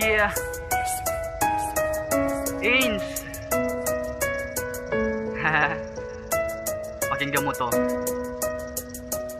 Yeah. Ains. Pakinggan mo to.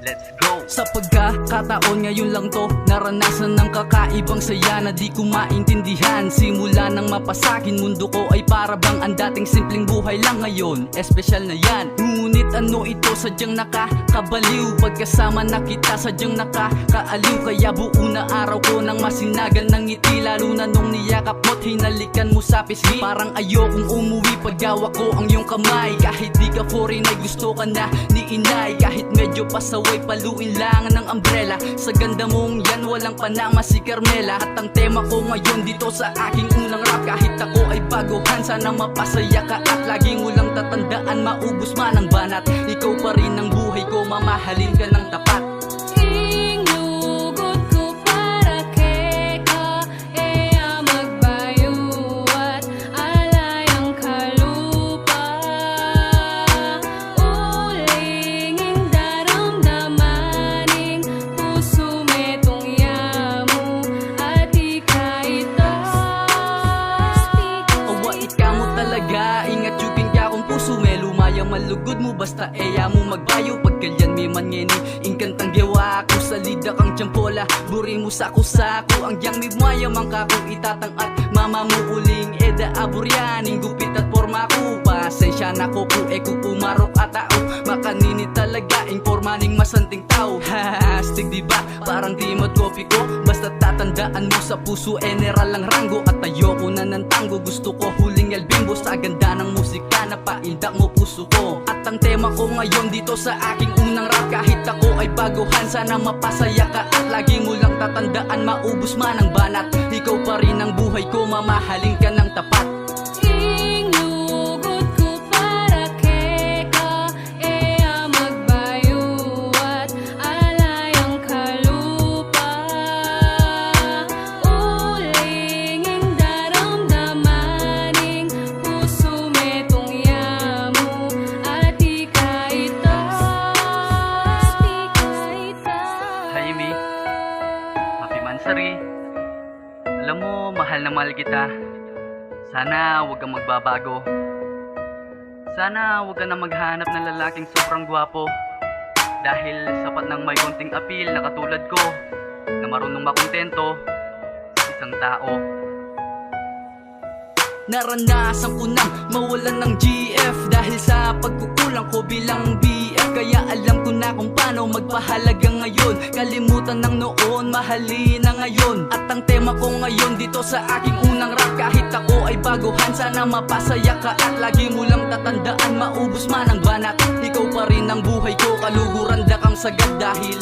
Let's go. Sa pagkakataon ngayon lang to, naranasan ng kakaibang saya na di ko maintindihan. Simula nang mapasakin, mundo ko ay para bang ang dating simpleng buhay lang ngayon. Espesyal na yan, ngunit ano ito, sadyang nakakabaliw. Pagkasama na kita, sadyang nakakaaliw. Kaya buo na araw ko nang masinagan ng ngiti, lalo na nung niyakap mo't hinalikan mo sa pisngi. Parang ayokong umuwi paggawa ko ang iyong kamay. Kahit di ka foreign ay gusto ka na ni inay. Kahit medyo pasaway, paluin lang ng umbrella. Sa ganda mong yan, walang panama si Carmela. At ang tema ko ngayon dito sa aking unang rap, kahit ako ay baguhan, sana mapasaya ka at lagi mo lang tatandaan, maubos man ang banat, ikaw pa rin ang buhay ko, mamahalin ka ng tapat. Ingat yugin ka kung puso may lumaya malugod mo, basta eya mo magbayo. Pagkalyan may mangeni ingkantang gawa ko sa lida kang tiyampola, buri mo sako-sako ang yang may mayamang kako itatang at mama mo uling eda aburyaning gupit at forma ko. Pasensya na ko po pumarok at tao, makanini talaga informa ning masanting tao. Hastig diba parang di matkopi ko, basta tatandaan mo sa puso general lang ranggo. At ayoko na ng tango, gusto ko huling albimbo sa ganda ng musika na paindak mo puso ko. At ang tema ko ngayon dito sa aking unang rap, kahit ako ay baguhan, sana mapasaya ka at lagi mo lang tatandaan, maubos man ang banat, ikaw pa rin ang buhay ko, mamahalin ka ng tapat. Alam mo, mahal na mahal kita. Sana huwag kang magbabago. Sana huwag ka na maghanap ng lalaking sobrang gwapo, dahil sapat nang may konting appeal na katulad ko, na marunong makontento sa isang tao. Naranasan ko nang mawalan ng GF dahil sa pagkukulang ko bilang BF. Kaya alam ko na kung paano magpahalaga ngayon. Kalimutan ng noon, mahalin na ngayon. At ang tema ko ngayon dito sa aking unang rap, kahit ako ay baguhan, sana mapasaya ka at lagi mo lang tatandaan, maubos man ang banat, ikaw pa rin ang buhay ko, kaluguran da kang sagad dahil